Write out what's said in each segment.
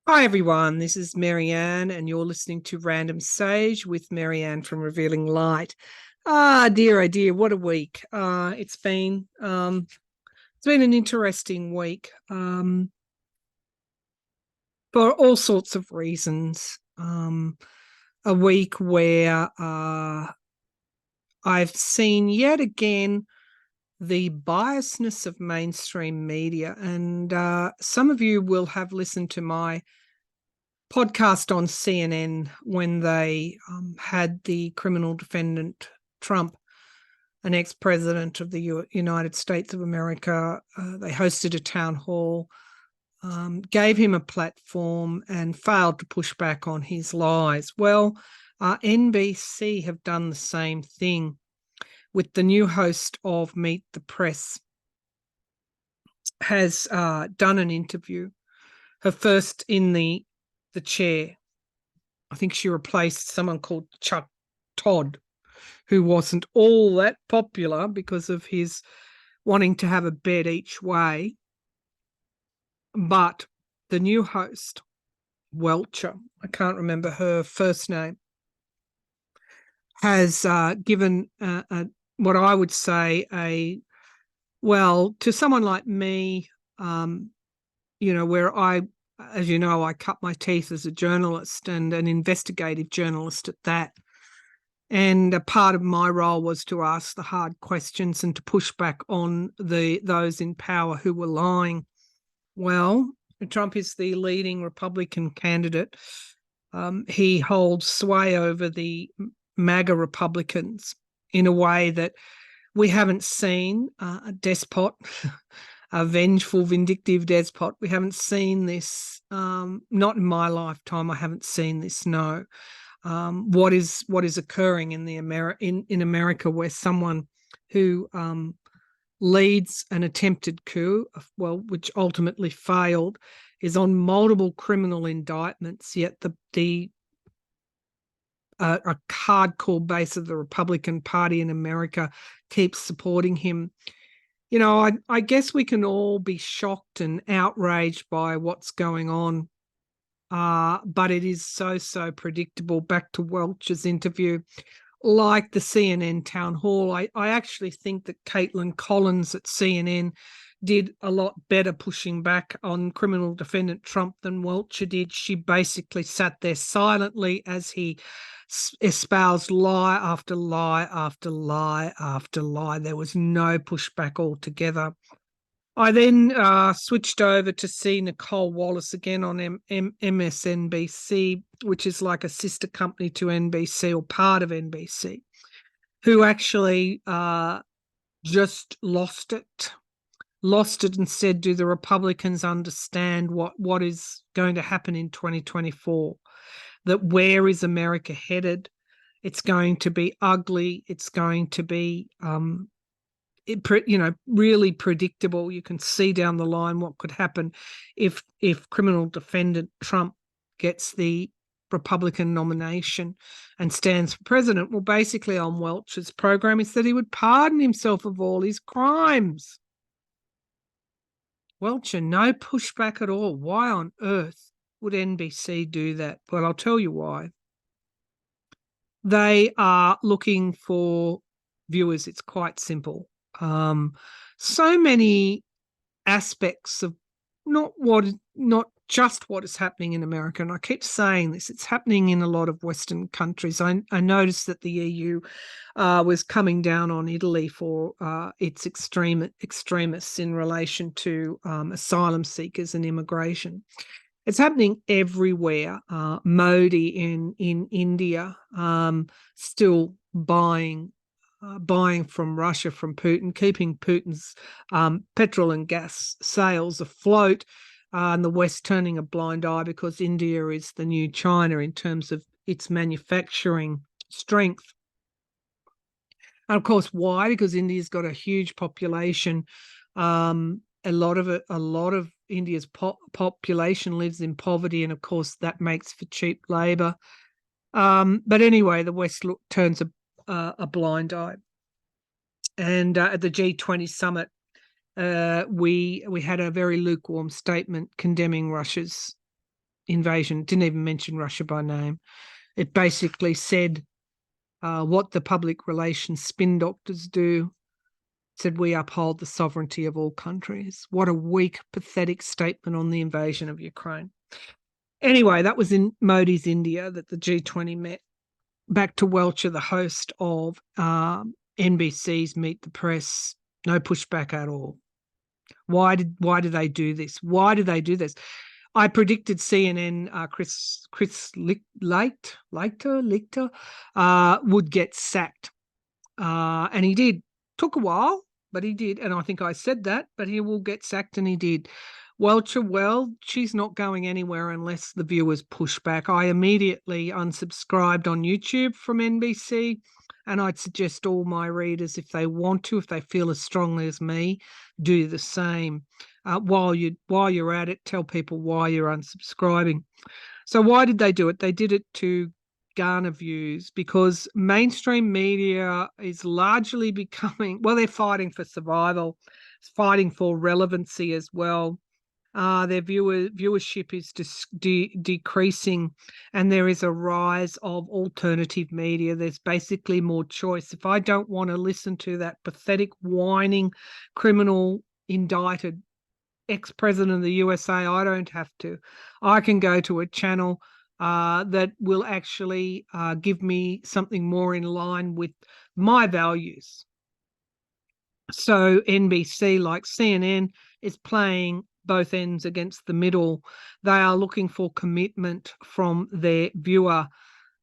Hi everyone, this is Maryann and you're listening to Random Sage with Maryann from Revealing Light. Oh dear, what a week. It's been an interesting week for all sorts of reasons. A week where I've seen yet again the biasness of mainstream media, and some of you will have listened to my podcast on CNN when they had the criminal defendant Trump, an ex-president of the United States of America. They hosted a town hall, gave him a platform and failed to push back on his lies. Well, NBC have done the same thing with the new host of Meet the Press, has done an interview, her first in the chair. I think she replaced someone called Chuck Todd, who wasn't all that popular because of his wanting to have a bed each way. But the new host, Welcher, I can't remember her first name, has given what I would say to someone like me, where as you know, I cut my teeth as a journalist and an investigative journalist at that. And a part of my role was to ask the hard questions and to push back on those in power who were lying. Well, Trump is the leading Republican candidate. He holds sway over the MAGA Republicans in a way that we haven't seen. A despot, a vengeful, vindictive despot. We haven't seen this, not in my lifetime. I haven't seen this, no. What is occurring in in America, where someone who leads an attempted coup, which ultimately failed, is on multiple criminal indictments, yet a hardcore base of the Republican Party in America keeps supporting him. You know, I guess we can all be shocked and outraged by what's going on. But it is so predictable. Back to Welch's interview, like the CNN town hall, I actually think that Caitlin Collins at CNN did a lot better pushing back on criminal defendant Trump than Welcher did. She basically sat there silently as he espoused lie after lie after lie after lie. There was no pushback altogether. I then switched over to see Nicole Wallace again on MSNBC, which is like a sister company to NBC or part of NBC, who actually just lost it and said, do the Republicans understand what is going to happen in 2024? That where is America headed? It's going to be ugly. It's going to be really predictable. You can see down the line what could happen if criminal defendant Trump gets the Republican nomination and stands for president. Well, basically on Welch's program is that he would pardon himself of all his crimes. Welcher, no pushback at all. Why on earth would NBC do that? Well, I'll tell you why. They are looking for viewers. It's quite simple. So many aspects of not just what is happening in America, and I keep saying this, it's happening in a lot of Western countries. I noticed that the EU was coming down on Italy for its extremists in relation to asylum seekers and immigration. It's happening everywhere. Modi in India still buying from Russia, from Putin, keeping Putin's petrol and gas sales afloat, and the West turning a blind eye because India is the new China in terms of its manufacturing strength. And of course, why? Because India's got a huge population. A lot of India's population lives in poverty, and of course that makes for cheap labour. But anyway, the West turns a blind eye. And at the G20 summit, we had a very lukewarm statement condemning Russia's invasion. It didn't even mention Russia by name. It basically said what the public relations spin doctors do. It said we uphold the sovereignty of all countries. What a weak, pathetic statement on the invasion of Ukraine. Anyway, that was in Modi's India that the G20 met. Back to Welcher, the host of NBC's Meet the Press. No pushback at all. Why do they do this? Why do they do this? I predicted CNN Chris Lichter would get sacked, and he did. Took a while, but he did, and I think I said that. But he will get sacked, and he did. Welcher, well, she's not going anywhere unless the viewers push back. I immediately unsubscribed on YouTube from NBC, and I'd suggest all my readers, if they want to, if they feel as strongly as me, do the same. While you're at it, tell people why you're unsubscribing. So why did they do it? They did it to garner views, because mainstream media is largely becoming, well, they're fighting for survival, fighting for relevancy as well. Their viewership is decreasing, and there is a rise of alternative media. There's basically more choice. If I don't want to listen to that pathetic, whining, criminal, indicted ex-president of the USA, I don't have to. I can go to a channel that will actually give me something more in line with my values. So NBC, like CNN, is playing both ends against the middle. They are looking for commitment from their viewer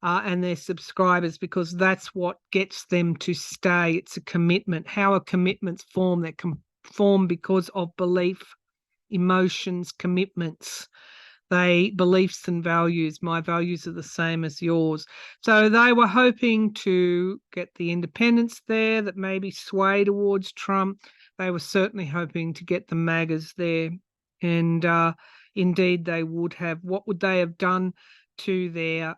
and their subscribers, because that's what gets them to stay. It's a commitment. How are commitments formed? They can form because of belief, emotions, commitments. Beliefs and values. My values are the same as yours. So they were hoping to get the independents there that maybe sway towards Trump. They were certainly hoping to get the MAGAs there. And indeed they would have. What would they have done to their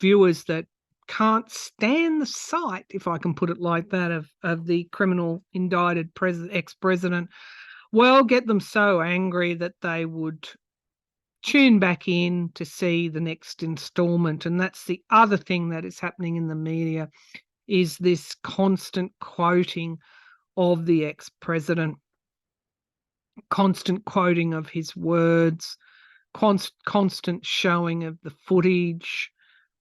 viewers that can't stand the sight, if I can put it like that, of the criminal indicted ex-president? Well, get them so angry that they would tune back in to see the next installment. And that's the other thing that is happening in the media, is this constant quoting of the ex-president, constant quoting of his words, constant showing of the footage.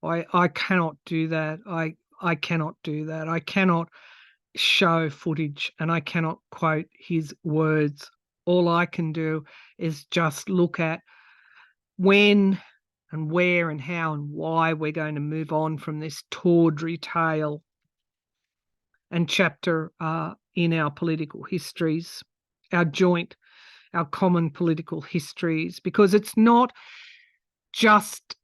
I cannot do that. I cannot do that. I cannot show footage and I cannot quote his words. All I can do is just look at when and where and how and why we're going to move on from this tawdry tale and chapter in our political histories, our common political histories, because it's not just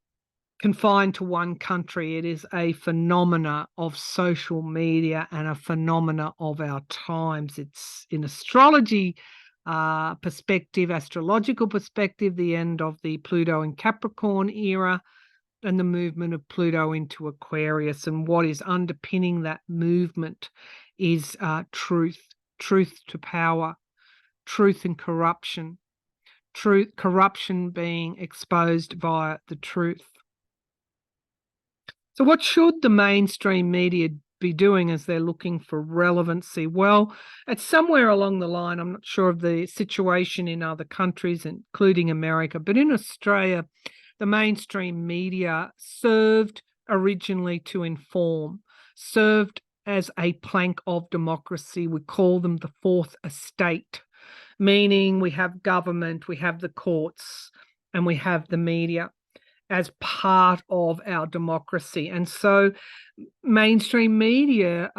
confined to one country. It is a phenomena of social media and a phenomena of our times. It's in astrology perspective, astrological perspective, the end of the Pluto and Capricorn era and the movement of Pluto into Aquarius. And what is underpinning that movement is truth to power, truth and corruption, corruption being exposed via the truth. So what should the mainstream media be doing as they're looking for relevancy? Well, it's somewhere along the line. I'm not sure of the situation in other countries, including America, but in Australia, the mainstream media served originally to inform, served as a plank of democracy. We call them the fourth estate, meaning we have government, we have the courts, and we have the media as part of our democracy. And so mainstream media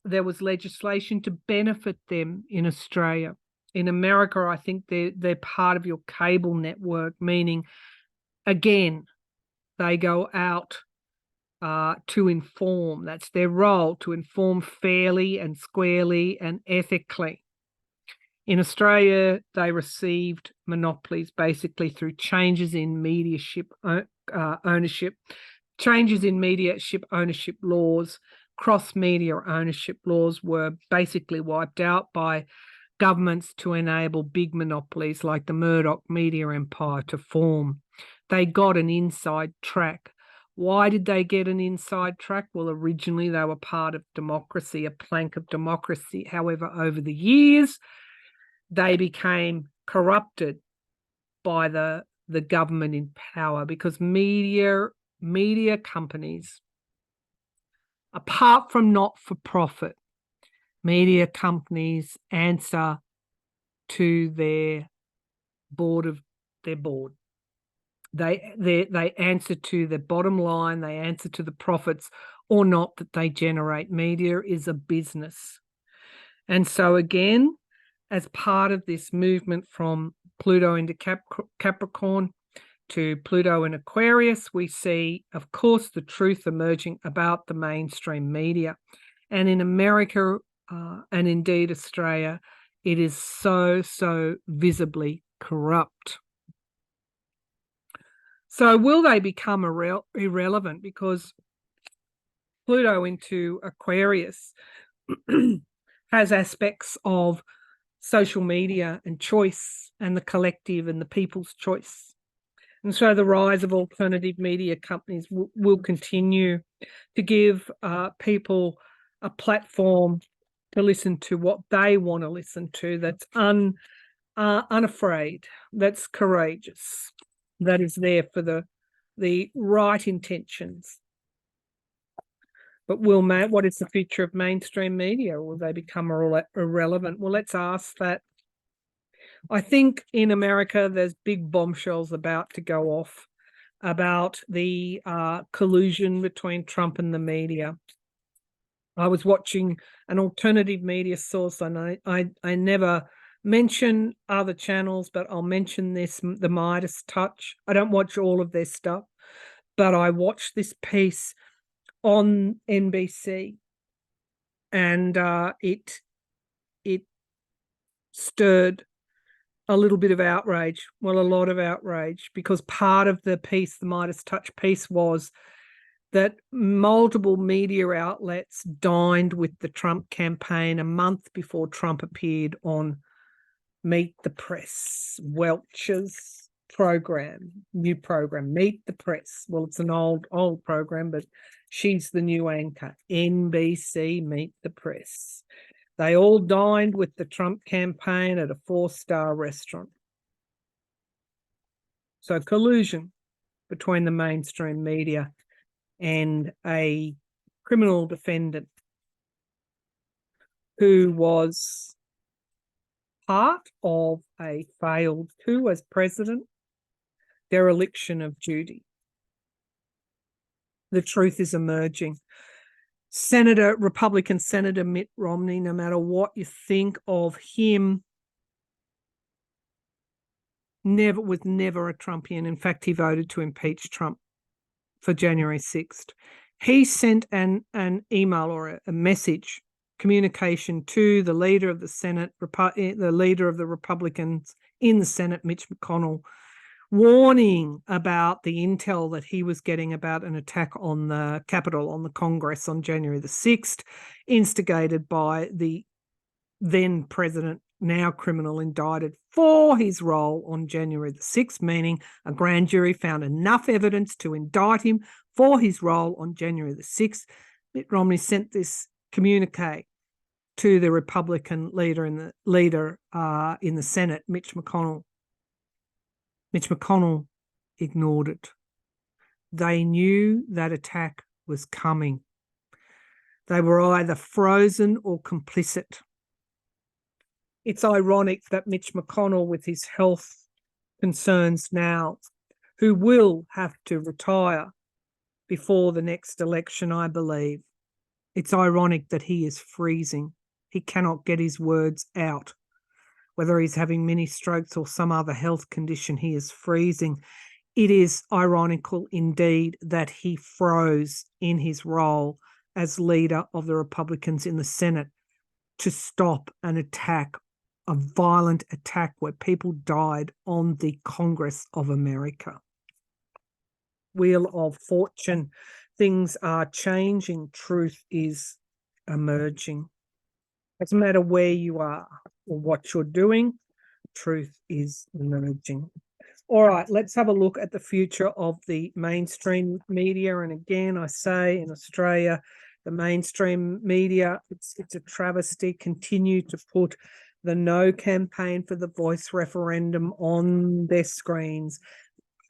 there was legislation to benefit them in Australia. In America, I think they're part of your cable network, meaning, again, they go out to inform. That's their role, to inform fairly and squarely and ethically. In Australia, they received monopolies basically through changes in mediaship ownership, changes in mediaship ownership laws. Cross-media ownership laws were basically wiped out by governments to enable big monopolies like the Murdoch media empire to form. They got an inside track. Why did they get an inside track? Well, originally they were part of democracy, a plank of democracy. However, over the years, they became corrupted by the government in power, because media companies, apart from not-for-profit, media companies answer to their board. They answer to the bottom line. They answer to the profits or not that they generate. Media is a business. And so again, as part of this movement from Pluto into Capricorn to Pluto in Aquarius, we see, of course, the truth emerging about the mainstream media. And in America, and indeed Australia, it is so visibly corrupt. So will they become irrelevant? Because Pluto into Aquarius has aspects of social media and choice and the collective and the people's choice. And so the rise of alternative media companies will continue to give people a platform to listen to what they want to listen to, that's unafraid, that's courageous, that is there for the right intentions. But what is the future of mainstream media? Will they become irrelevant? Well, let's ask that. I think in America, there's big bombshells about to go off about the collusion between Trump and the media. I was watching an alternative media source, and I never mention other channels, but I'll mention this, the Midas Touch. I don't watch all of their stuff, but I watched this piece on NBC, and it stirred a little bit of outrage, well, a lot of outrage, because part of the piece, the Midas Touch piece, was that multiple media outlets dined with the Trump campaign a month before Trump appeared on Meet the Press, Welch's new program, Meet the Press. Well, it's an old program, but she's the new anchor. NBC, Meet the Press. They all dined with the Trump campaign at a 4-star restaurant. So collusion between the mainstream media and a criminal defendant who was part of a failed coup as president, dereliction of duty. The truth is emerging. Republican Senator Mitt Romney, no matter what you think of him, was never a Trumpian. In fact, he voted to impeach Trump for January 6th. He sent an email or a message, communication to the leader of the Senate, the leader of the Republicans in the Senate, Mitch McConnell, warning about the intel that he was getting about an attack on the Capitol, on the Congress on January the 6th, instigated by the then president, now criminal, indicted for his role on January the 6th, meaning a grand jury found enough evidence to indict him for his role on January the 6th. Mitt Romney sent this communique to the Republican leader in the Senate, Mitch McConnell. Mitch McConnell ignored it. They knew that attack was coming. They were either frozen or complicit. It's ironic that Mitch McConnell, with his health concerns now, who will have to retire before the next election, I believe, it's ironic that he is freezing. He cannot get his words out. Whether he's having mini strokes or some other health condition, he is freezing. It is ironical indeed that he froze in his role as leader of the Republicans in the Senate to stop an attack, a violent attack where people died on the Congress of America. Wheel of Fortune. Things are changing. Truth is emerging. Doesn't matter where you are. or what you're doing. Truth is emerging. All right, let's have a look at the future of the mainstream media. And again, I say in Australia, the mainstream media, it's a travesty. Continue to put the no campaign for the voice referendum on their screens.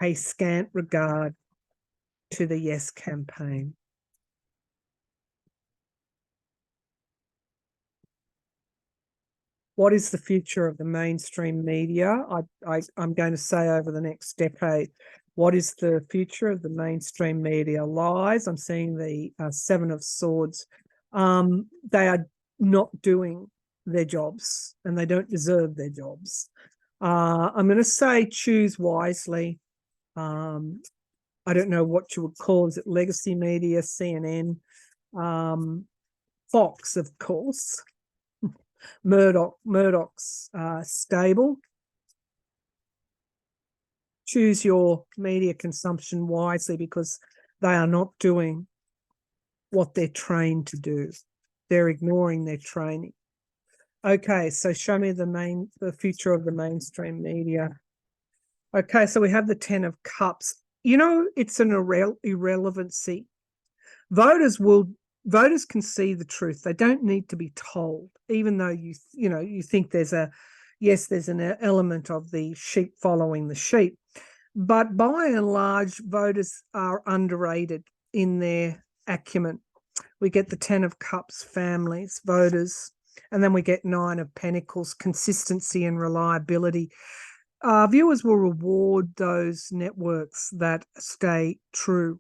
Pay scant regard to the yes campaign. What is the future of the mainstream media? I'm going to say over the next decade, what is the future of the mainstream media? Lies. I'm seeing the Seven of Swords. They are not doing their jobs, and they don't deserve their jobs. I'm going to say choose wisely. I don't know what you would call. Is it legacy media, CNN, Fox, of course. Murdoch's stable. Choose your media consumption wisely, because they are not doing what they're trained to do. They're ignoring their training. Okay, so show me the future of the mainstream media. Okay, so we have the 10 of Cups. You know, it's an irrelevancy. Voters can see the truth. They don't need to be told, even though you think there's an element of the sheep following the sheep. But by and large, voters are underrated in their acumen. We get the 10 of Cups, families, voters, and then we get 9 of Pentacles, consistency and reliability. Viewers will reward those networks that stay true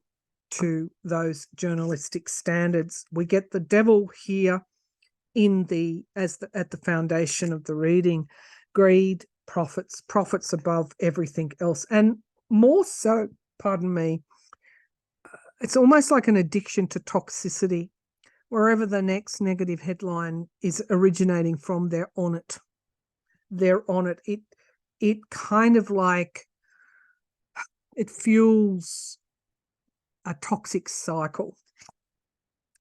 to those journalistic standards. We get the Devil here at the foundation of the reading. Greed, profits above everything else, and more so, pardon me, it's almost like an addiction to toxicity. Wherever the next negative headline is originating from, they're on it. It kind of like, it fuels a toxic cycle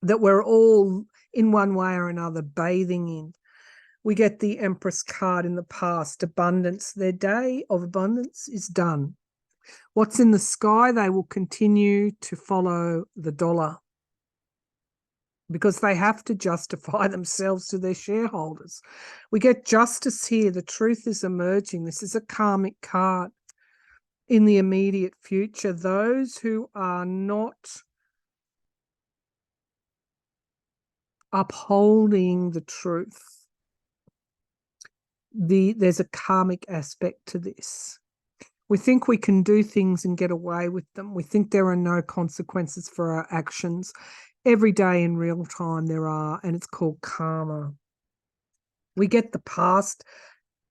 that we're all in one way or another bathing in. We get the Empress card in the past, abundance. Their day of abundance is done. What's in the sky, they will continue to follow the dollar, because they have to justify themselves to their shareholders. We get justice here. The truth is emerging. This is a karmic card. In the immediate future, those who are not upholding the truth, there's a karmic aspect to this. We think we can do things and get away with them. We think there are no consequences for our actions. Every day in real time there are, and it's called karma. We get the past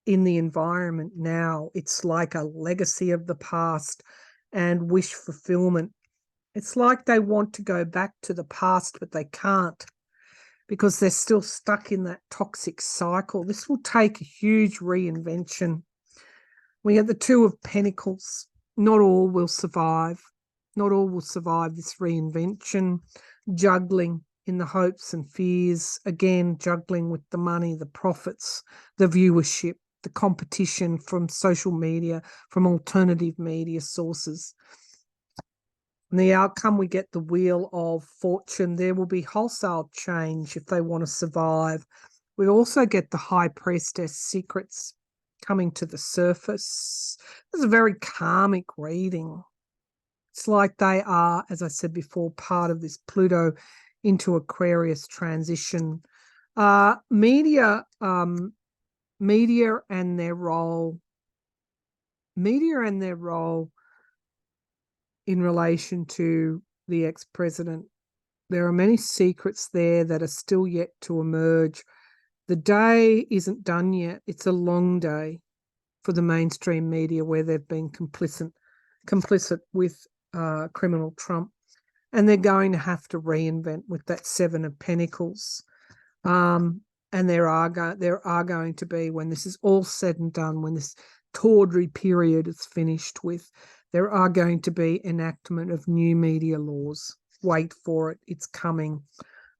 in the environment now. It's like a legacy of the past and wish fulfillment. It's like they want to go back to the past, but they can't, because they're still stuck in that toxic cycle. This will take a huge reinvention. We have the Two of Pentacles. Not all will survive. Not all will survive this reinvention. Juggling in the hopes and fears. Again, juggling with the money, the profits, the viewership, the competition from social media, from alternative media sources. And the outcome, we get the Wheel of Fortune. There will be wholesale change if they want to survive. We also get the High Priestess, secrets coming to the surface. It's a very karmic reading. It's like they are, as I said before, part of this Pluto into Aquarius transition. Media and their role in relation to the ex-president. There are many secrets there that are still yet to emerge. The day isn't done yet. It's a long day for the mainstream media, where they've been complicit with criminal Trump, and they're going to have to reinvent with that Seven of Pentacles. And there are going to be, when this is all said and done, when this tawdry period is finished with, there are going to be enactment of new media laws. Wait for it. It's coming.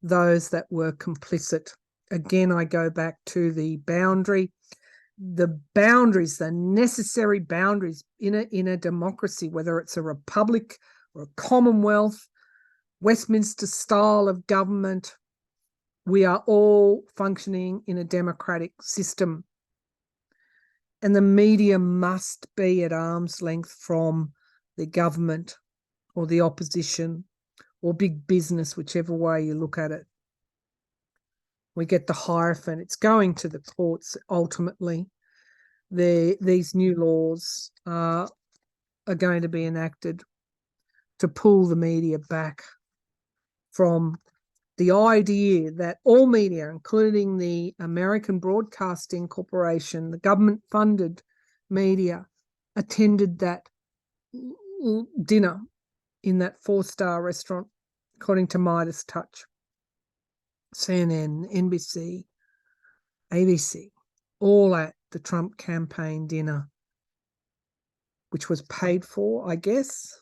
Those that were complicit again, I go back to the boundary. The boundaries, the necessary boundaries in a democracy, whether it's a republic or a commonwealth, Westminster style of government, we are all functioning in a democratic system. And the media must be at arm's length from the government or the opposition or big business, whichever way you look at it. We get the Hierophant. It's going to the courts ultimately. These new laws are going to be enacted to pull the media back from the idea that all media, including the American Broadcasting Corporation, the government-funded media, attended that dinner in that 4-star restaurant, according to Midas Touch. CNN, NBC, ABC, all at the Trump campaign dinner, which was paid for, I guess,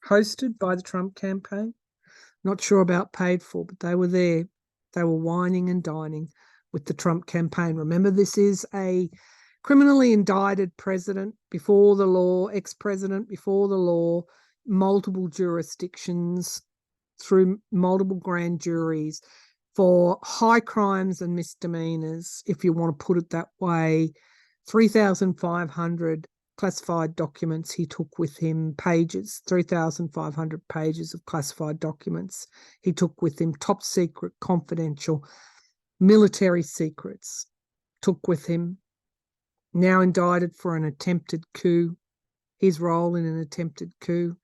hosted by the Trump campaign. Not sure about paid for, but they were there. They were wining and dining with the Trump campaign. Remember, this is a criminally indicted president before the law, ex-president before the law, multiple jurisdictions, through multiple grand juries for high crimes and misdemeanors, if you want to put it that way. 3,500 classified documents he took with him, pages, 3,500 pages of classified documents he took with him, top secret, confidential, military secrets took with him, now indicted for an attempted coup, his role in an attempted coup.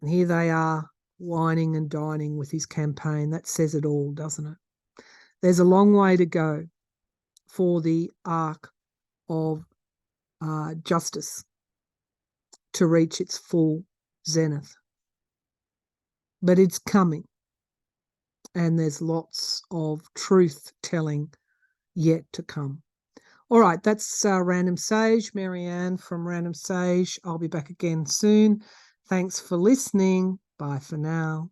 And here they are, wining and dining with his campaign. That says it all, doesn't it? There's a long way to go for the arc of justice to reach its full zenith. But it's coming. And there's lots of truth telling yet to come. All right, that's Random Sage, Maryann from Random Sage. I'll be back again soon. Thanks for listening. Bye for now.